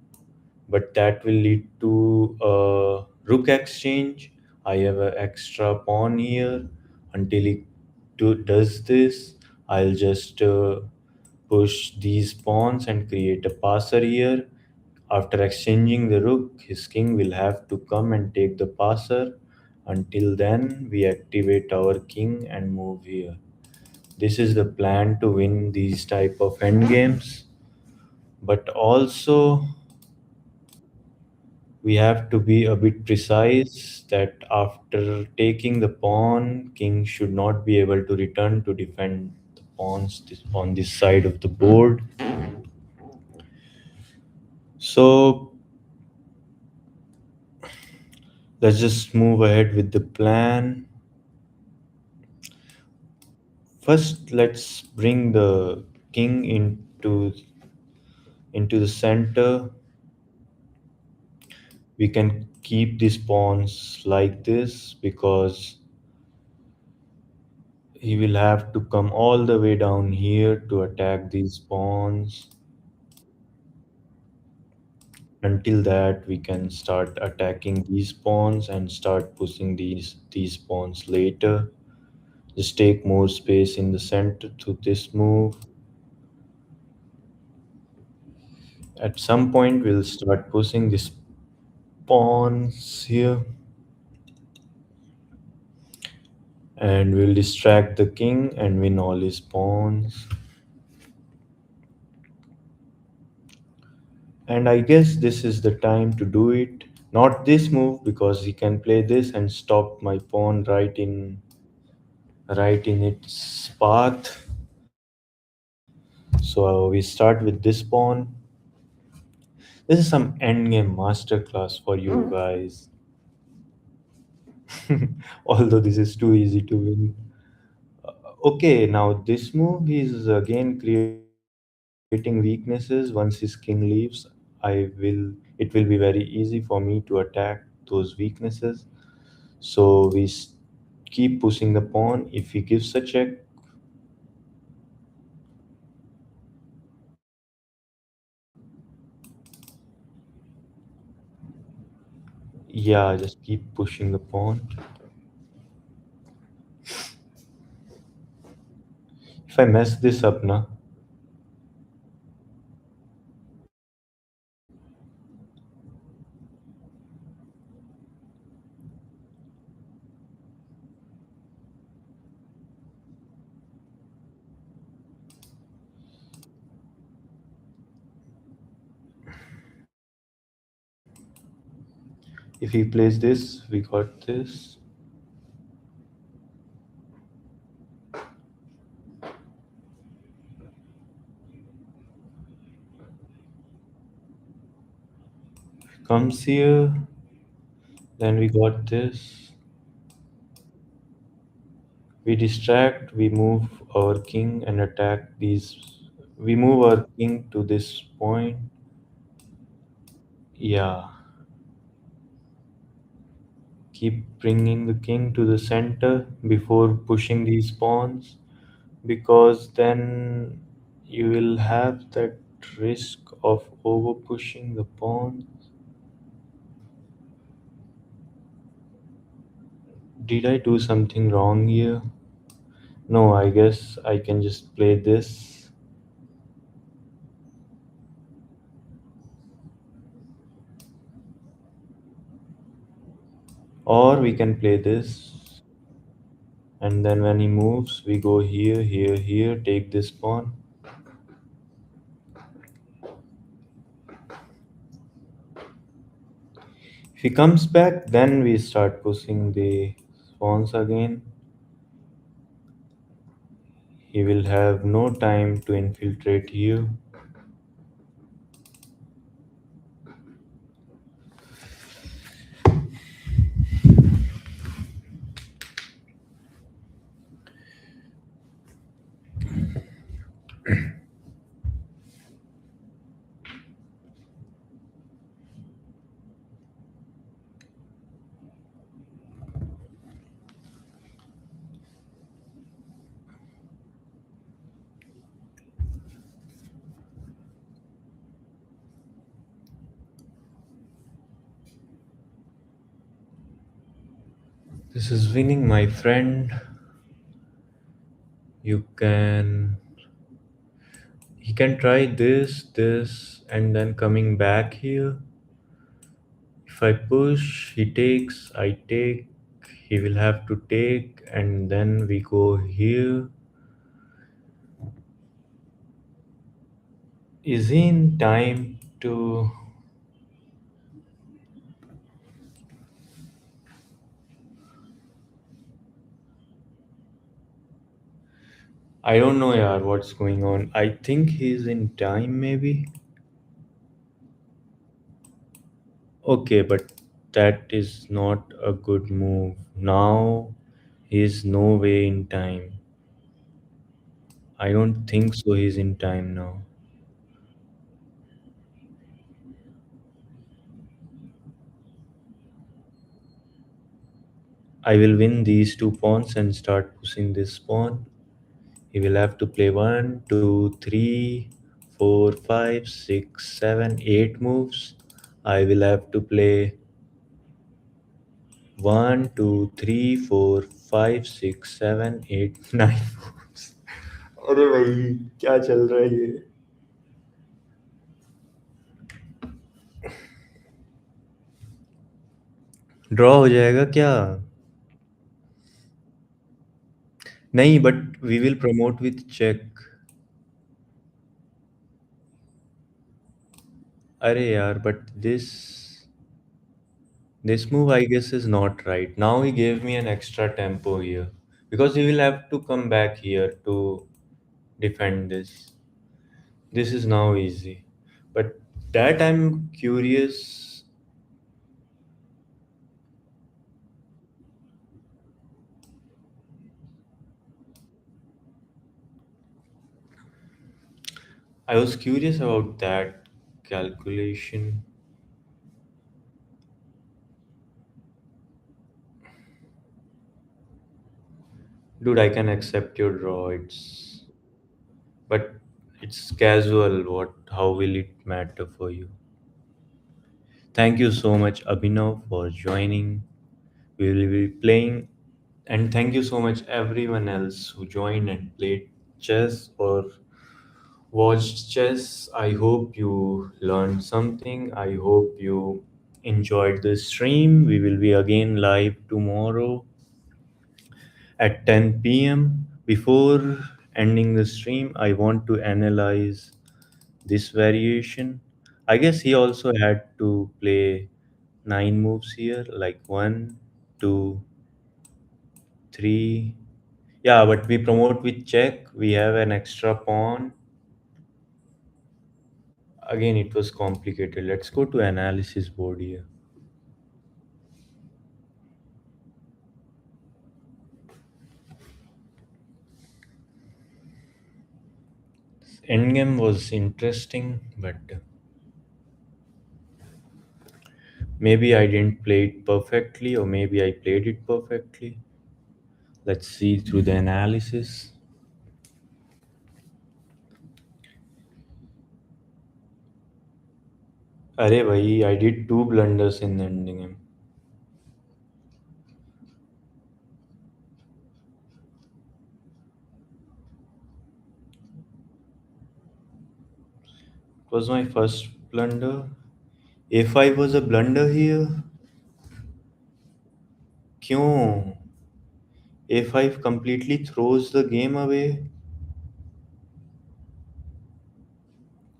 but that will lead to a rook exchange. I have an extra pawn here. Until he does this, I'll just push these pawns and create a passer here. After exchanging the rook, his king will have to come and take the passer. Until then, we activate our king and move here. This is the plan to win these type of endgames. But also, we have to be a bit precise that after taking the pawn, king should not be able to return to defend the pawns on this side of the board. So let's just move ahead with the plan. First, let's bring the king into the center. We can keep these pawns like this because he will have to come all the way down here to attack these pawns. Until that, we can start attacking these pawns and start pushing these pawns later. Just take more space in the center to this move. At some point, we'll start pushing these pawns here and we'll distract the king and win all his pawns. And I guess this is the time to do it. Not this move because he can play this and stop my pawn right in its path. So we start with this pawn. This is some endgame masterclass for you guys. Although this is too easy to win. Okay, now this move is again creating weaknesses. Once his king leaves, I will it will be very easy for me to attack those weaknesses. So keep pushing the pawn. If he gives a check, Yeah, just keep pushing the pawn. If I mess this up now, if he plays this, we got this. Comes here, then we got this. We distract, we move our king and attack these. We move our king to this point. Yeah, keep bringing the king to the center before pushing these pawns because then you will have that risk of over pushing the pawn. Did I do something wrong here? No, I guess I can just play this. Or we can play this. And then when he moves, we go here, here, here, take this pawn. If he comes back, then we start pushing the pawns again. He will have no time to infiltrate here. This is winning, my friend. You can. He can try this, and then coming back here. If I push, he takes, I take, he will have to take, and then we go here. Is he in time to. I don't know, yaar, what's going on. I think he's in time, maybe. Okay, but that is not a good move. Now he's no way in time. I don't think so, he's in time now. I will win these two pawns and start pushing this pawn. He will have to play one, two, three, four, five, six, seven, eight moves. I will have to play one, two, three, four, five, six, seven, eight, nine moves. अरे भाई क्या चल रहा है ये. Draw हो जाएगा क्या? नहीं, but we will promote with check. अरे यार, बट this move, I guess, is not right. Now he gave me an extra tempo here because he will have to come back here to defend this. This is now easy. But that I'm curious. I was curious about that calculation. Dude, I can accept your draw. But it's casual. How will it matter for you? Thank you so much, Abhinav, for joining. We will be playing, and thank you so much, everyone else who joined and played chess or watched chess. I hope you learned something. I hope you enjoyed the stream. We will be again live tomorrow at 10 p.m. Before ending the stream, I want to analyze this variation. I guess he also had to play nine moves here, like one, two, three. Yeah, but we promote with check. We have an extra pawn. Again, it was complicated. Let's go to analysis board here. Endgame was interesting, but maybe I didn't play it perfectly, or maybe I played it perfectly. Let's see through the analysis. Arey bhai, I did two blunders in the endgame. It was my first blunder. A5 was a blunder here. क्यों? A5 completely throws the game away.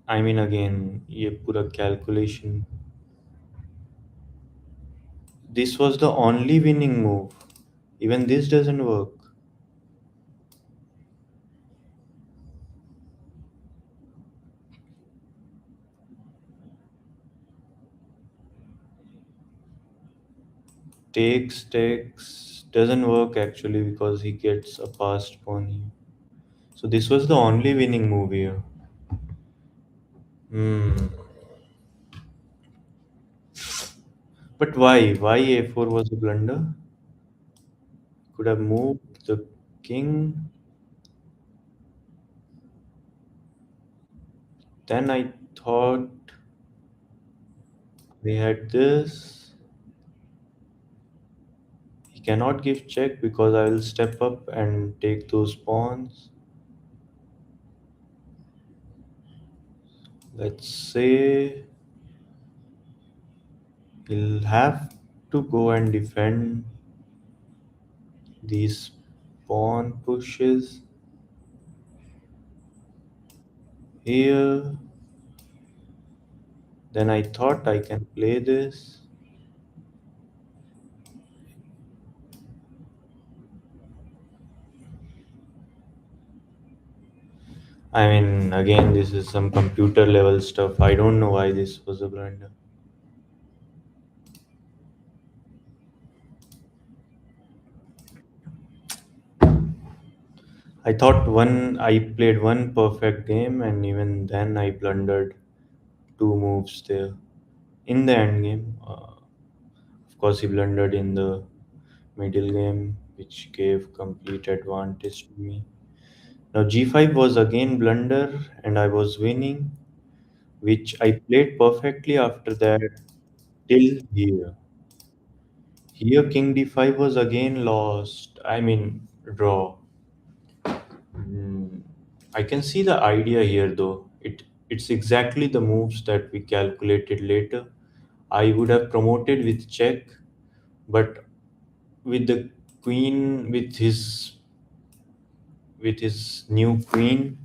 I mean, again, ये पूरा calculation. This was the only winning move. Even this doesn't work. Takes doesn't work actually because he gets a passed pawn here. So this was the only winning move here. Hmm. But why? Why A4 was a blunder? Could have moved the king. Then I thought we had this. He cannot give check because I will step up and take those pawns. Let's say he'll have to go and defend these pawn pushes here. Then I thought I can play this. I mean, again, this is some computer level stuff. I don't know why this was a blunder. I thought I played one perfect game, and even then I blundered two moves there. In the end game, of course, he blundered in the middle game, which gave complete advantage to me. Now g5 was again blunder, and I was winning, which I played perfectly after that till here. Here king d5 was again lost. I mean draw. Mm, I can see the idea here though. It's exactly the moves that we calculated later. I would have promoted with check, but with the queen with his new queen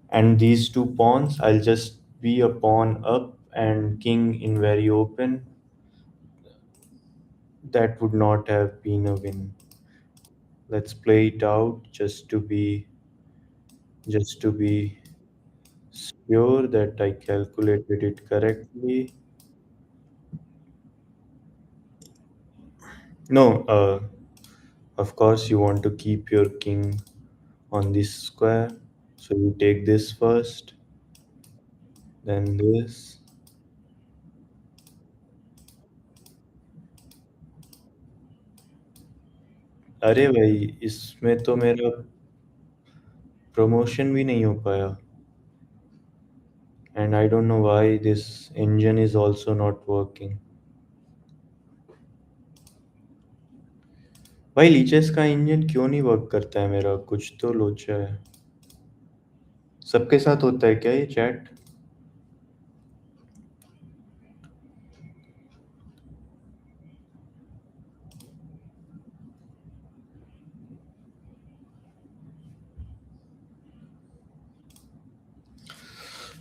and these two pawns, I'll just be a pawn up and king in very open. That would not have been a win. Let's play it out just to be sure that I calculated it correctly. No, of course you want to keep your king on this square. So you take this first, then this. अरे भाई इसमें तो मेरा promotion भी नहीं हो पाया. And I don't know why this engine is also not working. भाई लीचेस का इंजन क्यों नहीं वर्क करता है मेरा? कुछ तो लोचा है। सबके साथ होता है क्या ये chat?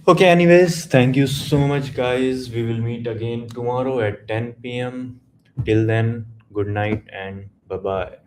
Okay, anyways, thank you so much, guys. We will meet again tomorrow at 10 p.m. Till then, good night and bye bye.